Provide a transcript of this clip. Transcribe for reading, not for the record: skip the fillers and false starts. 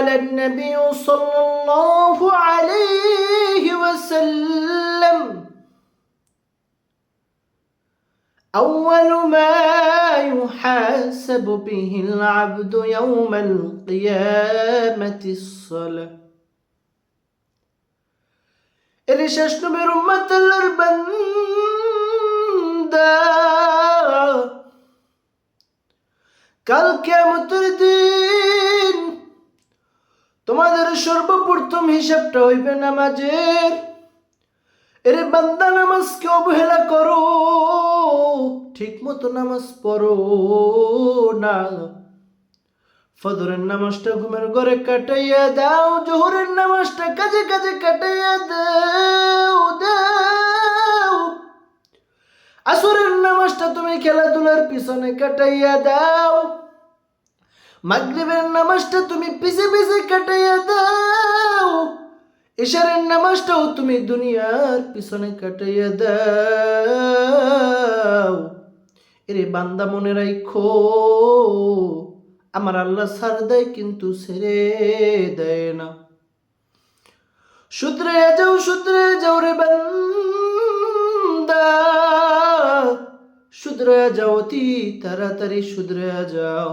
قال النبي صلى الله عليه وسلم أول ما يحاسب به العبد يوم القيامة الصلاة এর শেষ নবীর উম্মত আল্লাহর বান্দা কাল কিয়ামতের দিন তোমাদের সর্বপ্রথম হিসাবটা হইবে নামাজের। এর বান্দা নামাজকে অবহেলা করো, ঠিক মতো নামাজ পড়ো না। ফজরের নামাজটা ঘুমের ঘরে কাটাইয়া দাও, জোহরের নামাজটা কাজে কাজে কাটাইয়া দাও, আসরের নামাজটা তুমি খেলাধুলার পিছনে কাটাইয়া দাও, মাগরিবের নামাজটা তুমি পিছে পিছে কাটাইয়া দাও, ইশারের নামাজটাও তুমি দুনিয়ার পিছনে কাটাইয়া দাও। এরে বান্দা মনে রাখো, আমার আল্লাহ ছাড় দেয় কিন্তু ছেড়ে দেয় না। শুধরে যাও রে বান্দা, শুধরে যাও অতি তাড়াতাড়ি শুধরে যাও।